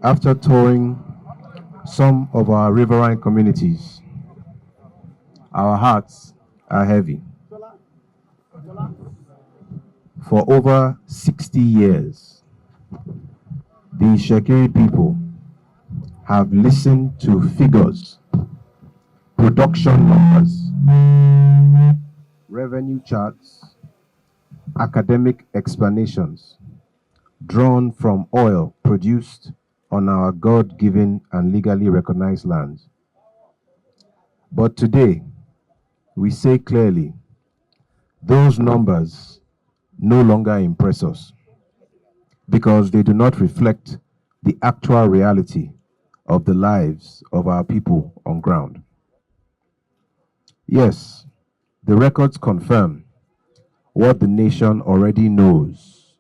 After touring some of our riverine communities, our hearts are heavy. For over 60 years, the Itsekiri people have listened to figures, production numbers, revenue charts, academic explanations drawn from oil produced on our God-given and legally recognized lands. But today, we say clearly, those numbers no longer impress us because they do not reflect the actual reality of the lives of our people on ground. Yes, the records confirm what the nation already knows,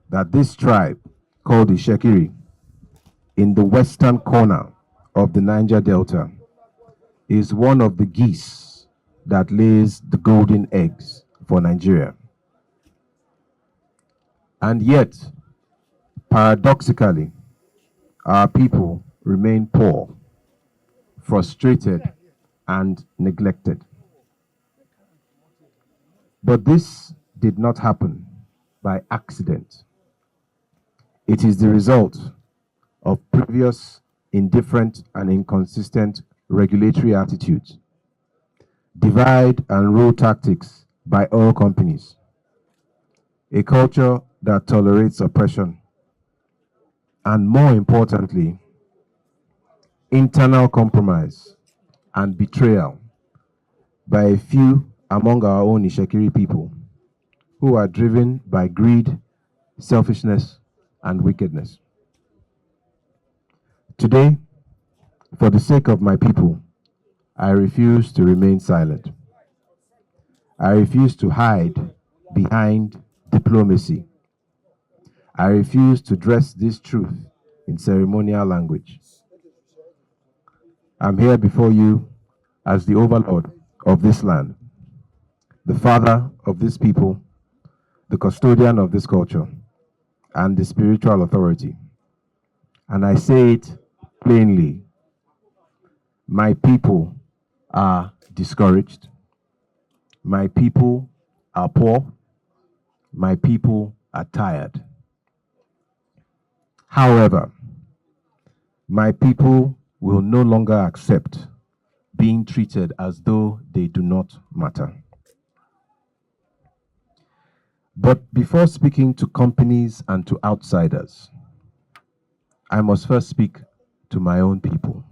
that this tribe, called the Itsekiri, in the western corner of the Niger Delta, is one of the geese that lays the golden eggs for Nigeria. And yet, paradoxically, our people remain poor, frustrated, and neglected. But this did not happen by accident. It is the result of previous indifferent and inconsistent regulatory attitudes, divide and rule tactics by oil companies, a culture that tolerates oppression, and more importantly, internal compromise and betrayal by a few among our own Itsekiri people who are driven by greed, selfishness, and wickedness. Today, for the sake of my people, I refuse to remain silent. I refuse to hide behind diplomacy. I refuse to dress this truth in ceremonial language. I'm here before you as the overlord of this land, the father of this people, the custodian of this culture, and the spiritual authority. And I say it plainly, my people are discouraged. My people are poor. My people are tired. However, my people will no longer accept being treated as though they do not matter. But before speaking to companies and to outsiders, I must first speak to my own people.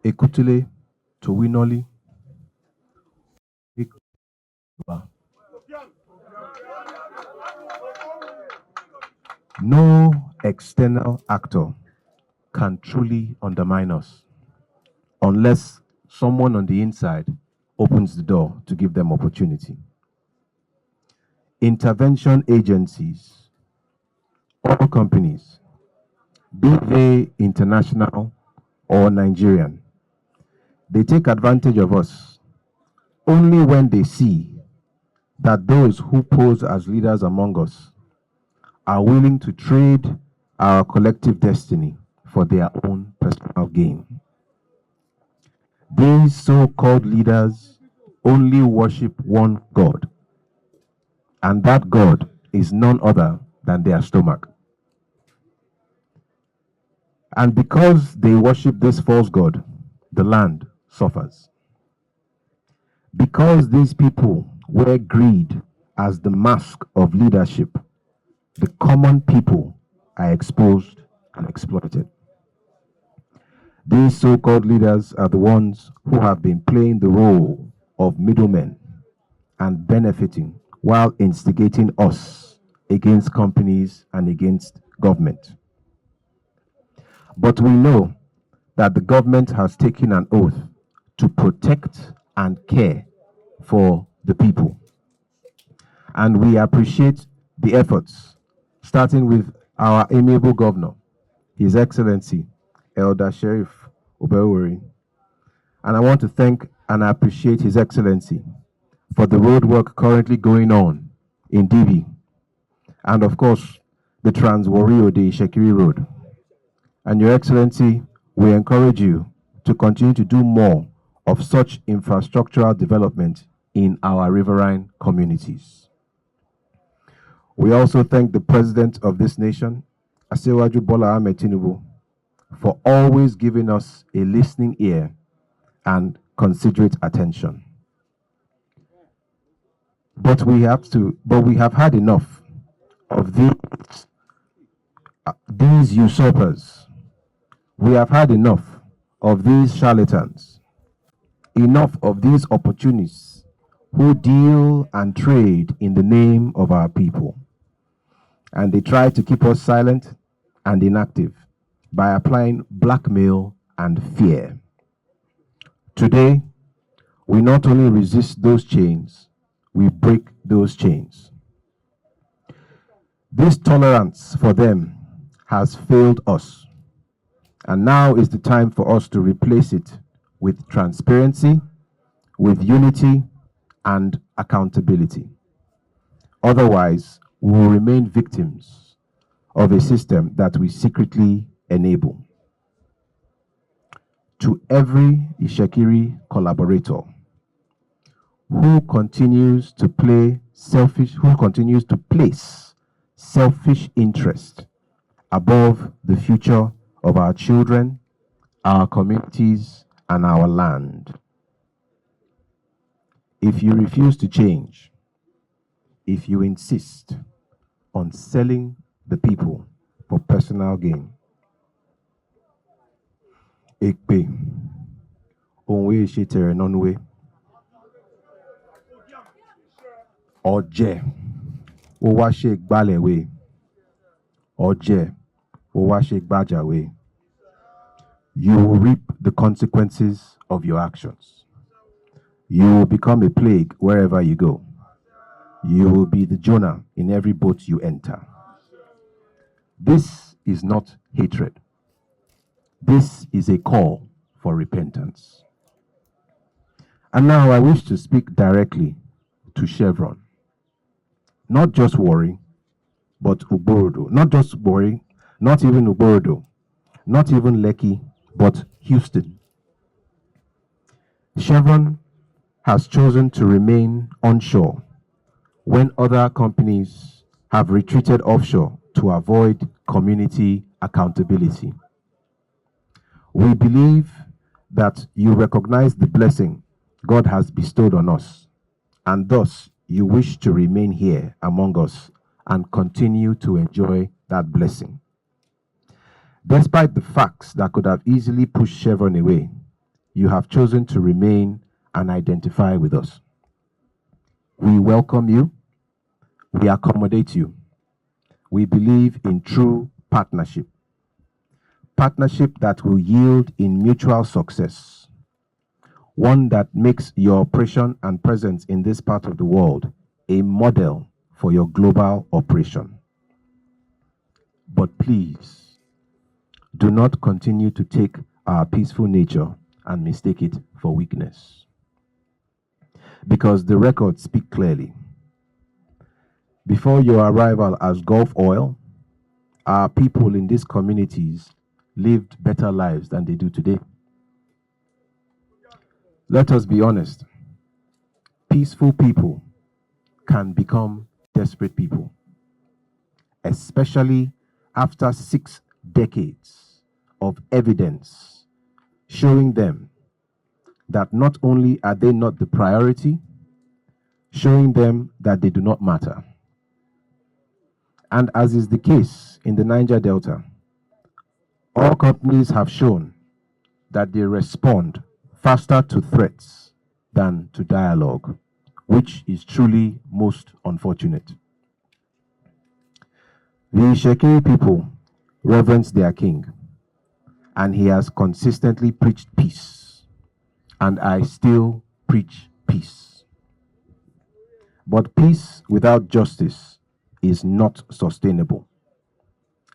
Ekutule Towinoli. No external actor can truly undermine us unless someone on the inside opens the door to give them opportunity. Intervention agencies, oil companies, be they international or Nigerian, they take advantage of us only when they see that those who pose as leaders among us are willing to trade our collective destiny for their own personal gain. These so-called leaders only worship one God, and that God is none other than their stomach. And because they worship this false God, the land suffers. Because these people wear greed as the mask of leadership, the common people are exposed and exploited. These so-called leaders are the ones who have been playing the role of middlemen and benefiting while instigating us against companies and against government. But we know that the government has taken an oath to protect and care for the people. And we appreciate the efforts, starting with our amiable governor, His Excellency, Elder Sheriff Warri. And I want to thank and appreciate His Excellency for the road work currently going on in DB. And of course, the Trans-Warri Itsekiri Road. And Your Excellency, we encourage you to continue to do more of such infrastructural development in our riverine communities. We also thank the President of this nation, Asiwaju Bola Ahmed Tinubu, for always giving us a listening ear and considerate attention. But we have had enough of these usurpers. We have had enough of these charlatans, enough of these opportunists who deal and trade in the name of our people. And they try to keep us silent and inactive by applying blackmail and fear. Today, we not only resist those chains, we break those chains. This tolerance for them has failed us, and now is the time for us to replace it with transparency, with unity, and accountability. Otherwise, we will remain victims of a system that we secretly enable. To every Itsekiri collaborator who continues to place selfish interest above the future of our children, our communities, and our land. If you refuse to change, if you insist on selling the people for personal gain, Ekpe, Onwe Shetere Nonwe, Oje, Owashe Gbalewe, Oje, Owashe Gbajawe, you will reap the consequences of your actions. You will become a plague wherever you go. You will be the Jonah in every boat you enter. This is not hatred. This is a call for repentance. And now I wish to speak directly to Chevron. Not just Warri, but Ugborodo. Not just Warri, not even Ugborodo, not even Lekki, but Houston. Chevron has chosen to remain onshore when other companies have retreated offshore to avoid community accountability. We believe that you recognize the blessing God has bestowed on us, and thus you wish to remain here among us and continue to enjoy that blessing. Despite the facts that could have easily pushed Chevron away, you have chosen to remain and identify with us. We welcome you. We accommodate you. We believe in true partnership. Partnership that will yield in mutual success. One that makes your operation and presence in this part of the world a model for your global operation. But please, do not continue to take our peaceful nature and mistake it for weakness. Because the records speak clearly. Before your arrival as Gulf Oil, our people in these communities lived better lives than they do today. Let us be honest. Peaceful people can become desperate people, especially after 6 decades of evidence showing them that not only are they not the priority, showing them that they do not matter. And as is the case in the Niger Delta, all companies have shown that they respond faster to threats than to dialogue, which is truly most unfortunate. The Itsekiri people reverence their king, and he has consistently preached peace, and I still preach peace. But peace without justice is not sustainable,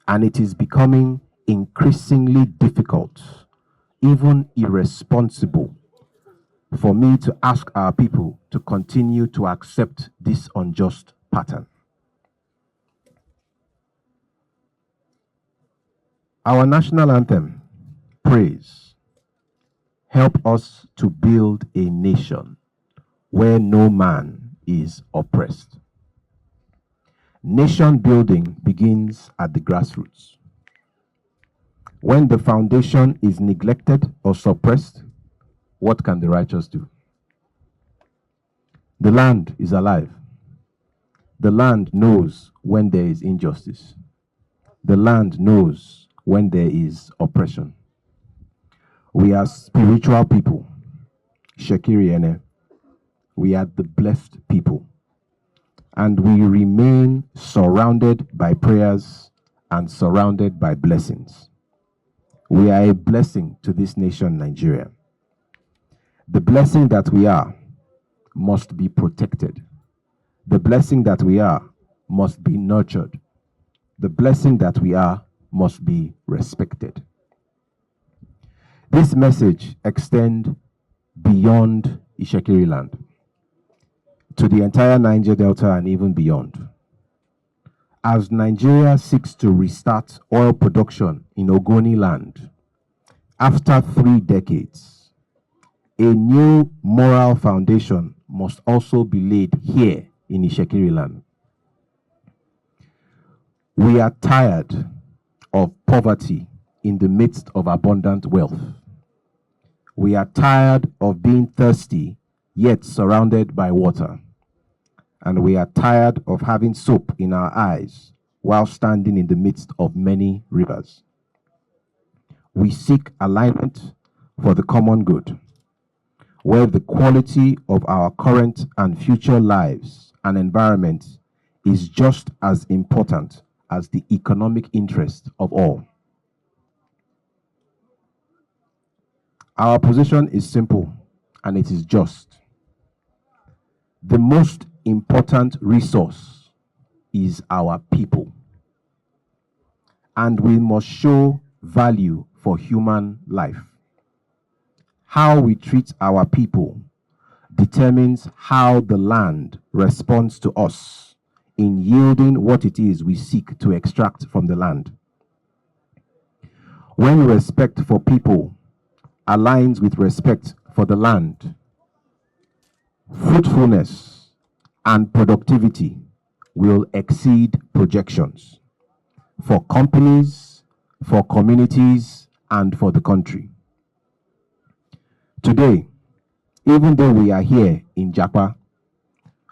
and it is becoming increasingly difficult, even irresponsible, for me to ask our people to continue to accept this unjust pattern. Our national anthem, praise, help us to build a nation where no man is oppressed. Nation building begins at the grassroots. When the foundation is neglected or suppressed, what can the righteous do? The land is alive. The land knows when there is injustice. The land knows when there is oppression. We are spiritual people. Itsekiri ene. We are the blessed people. And we remain surrounded by prayers and surrounded by blessings. We are a blessing to this nation, Nigeria. The blessing that we are must be protected. The blessing that we are must be nurtured. The blessing that we are must be respected. This message extends beyond Itsekiri land to the entire Niger Delta and even beyond. As Nigeria seeks to restart oil production in Ogoni land, after 3 decades, a new moral foundation must also be laid here in Itsekiri land. We are tired of poverty in the midst of abundant wealth. We are tired of being thirsty yet surrounded by water. And we are tired of having soap in our eyes while standing in the midst of many rivers. We seek alignment for the common good, where the quality of our current and future lives and environment is just as important as the economic interest of all. Our position is simple and it is just. The most important resource is our people. And we must show value for human life. How we treat our people determines how the land responds to us in yielding what it is we seek to extract from the land. When respect for people aligns with respect for the land, fruitfulness and productivity will exceed projections for companies, for communities, and for the country. Today, even though we are here in Japa,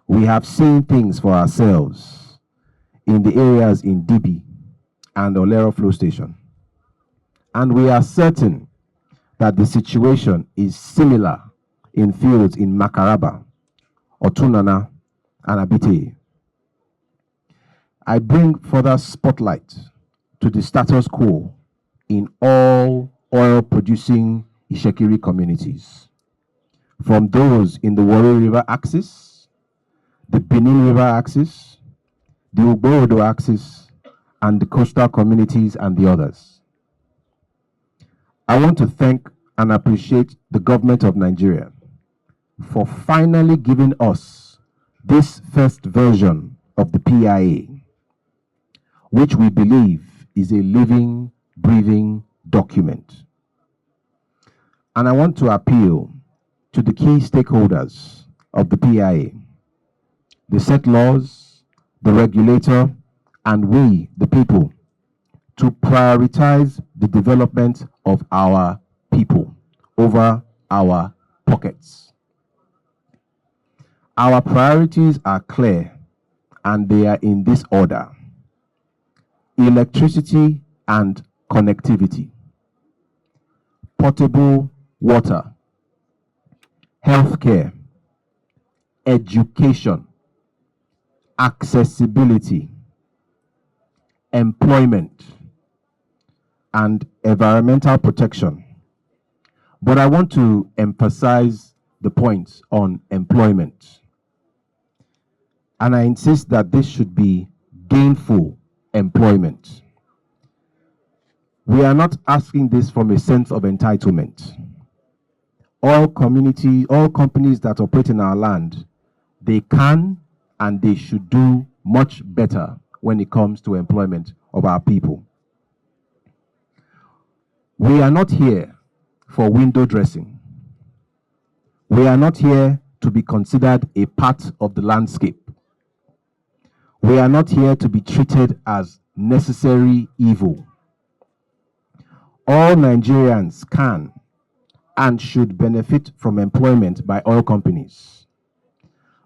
we have seen things for ourselves in the areas in Dibi and Olero Flow Station. And we are certain that the situation is similar in fields in Makaraba, Otunana, and Abite. I bring further spotlight to the status quo in all oil-producing Itsekiri communities, from those in the Warri River axis, the Benin River axis, the Ugbo axis, and the coastal communities and the others. I want to thank and appreciate the government of Nigeria for finally giving us this first version of the PIA, which we believe is a living, breathing document. And I want to appeal to the key stakeholders of the PIA, the settlers, the regulator, and we, the people, to prioritize the development of our people over our pockets. Our priorities are clear and they are in this order: electricity and connectivity, potable water, healthcare, education, accessibility, employment, and environmental protection. But I want to emphasize the points on employment. And I insist that this should be gainful employment. We are not asking this from a sense of entitlement. All companies that operate in our land, they can and they should do much better when it comes to employment of our people. We are not here for window dressing. We are not here to be considered a part of the landscape. We are not here to be treated as necessary evil. All Nigerians can and should benefit from employment by oil companies.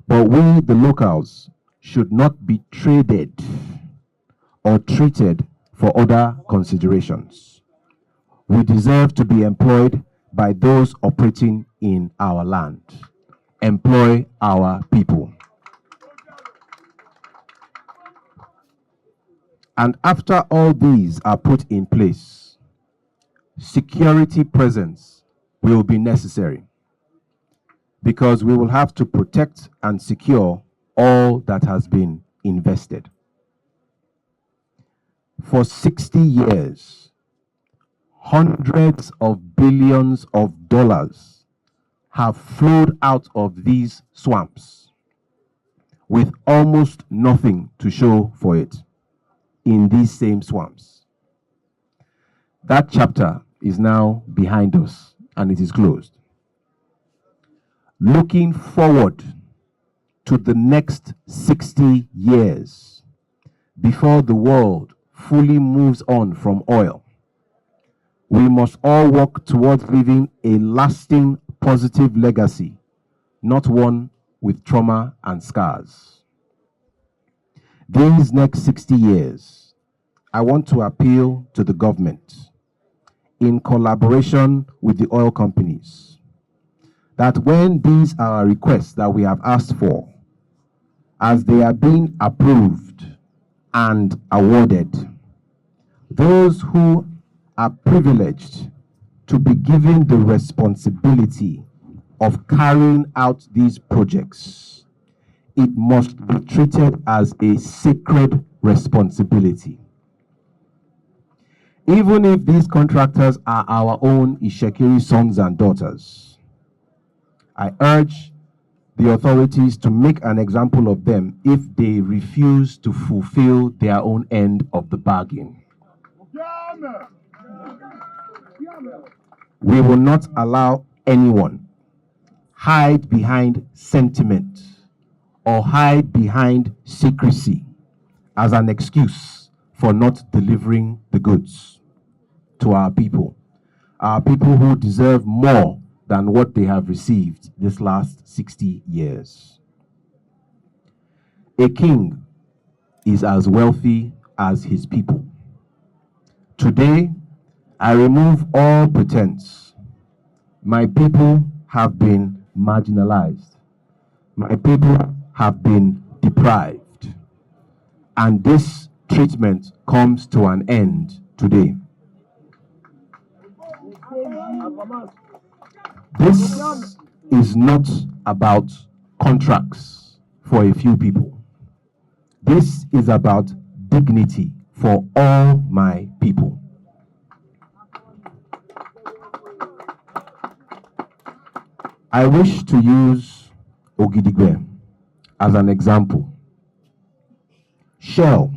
But we, the locals, should not be traded or treated for other considerations. We deserve to be employed by those operating in our land. Employ our people. And after all these are put in place, security presence will be necessary, because we will have to protect and secure all that has been invested. For 60 years, hundreds of billions of dollars have flowed out of these swamps with almost nothing to show for it in these same swamps. That chapter is now behind us and it is closed. Looking forward to the next 60 years before the world fully moves on from oil, we must all work towards leaving a lasting positive legacy, not one with trauma and scars. These next 60 years, I want to appeal to the government, in collaboration with the oil companies, that when these are requests that we have asked for, as they are being approved and awarded, those who are privileged to be given the responsibility of carrying out these projects, it must be treated as a sacred responsibility. Even if these contractors are our own Itsekiri sons and daughters, I urge the authorities to make an example of them if they refuse to fulfill their own end of the bargain. We will not allow anyone hide behind sentiment or hide behind secrecy as an excuse for not delivering the goods to our people who deserve more than what they have received this last 60 years. A king is as wealthy as his people. Today, I remove all pretense. My people have been marginalized. My people have been deprived. And this treatment comes to an end today. This is not about contracts for a few people. This is about dignity for all my people. I wish to use Ogidigbe as an example. Shell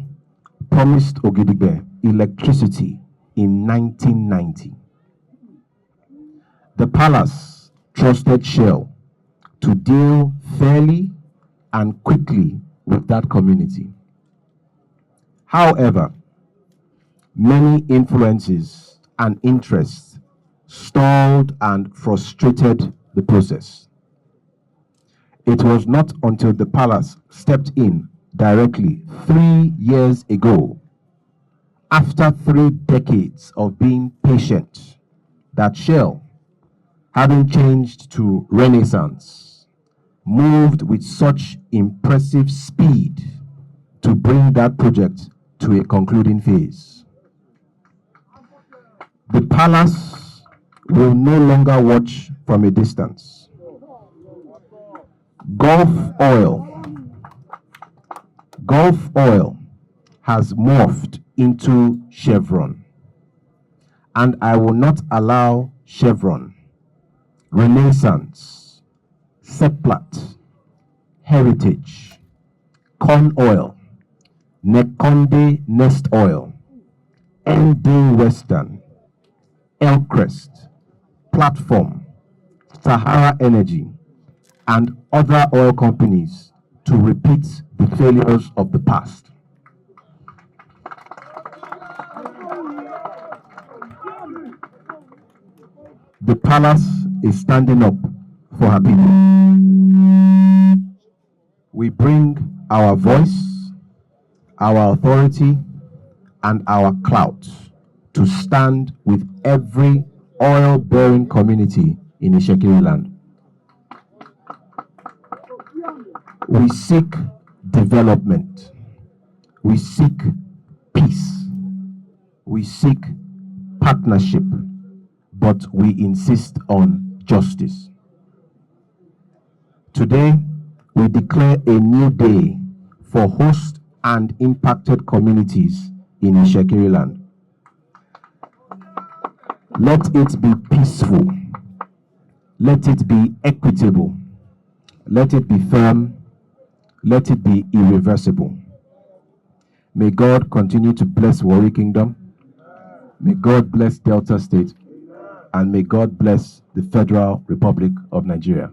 promised Ogidigbe electricity in 1990. The palace trusted Shell to deal fairly and quickly with that community. However, many influences and interests stalled and frustrated the process. It was not until the palace stepped in directly 3 years ago, after 3 decades of being patient, that Shell, having changed to Renaissance, moved with such impressive speed to bring that project to a concluding phase. The palace will no longer watch from a distance. Gulf Oil has morphed into Chevron, and I will not allow Chevron, Renaissance, Seplat, Heritage, Corn Oil, Nekonde Nest Oil, ND Western, Elcrest, Platform, Sahara Energy, and other oil companies to repeat the failures of the past. The palace is standing up for her people. We bring our voice, our authority, and our clout to stand with every oil-bearing community in Itsekiri land. We seek development. We seek peace. We seek partnership, but we insist on justice. Today, we declare a new day for host and impacted communities in Itsekiri land. Let it be peaceful. Let it be equitable. Let it be firm. Let it be irreversible. May God continue to bless Warri Kingdom. May God bless Delta State. And may God bless the Federal Republic of Nigeria.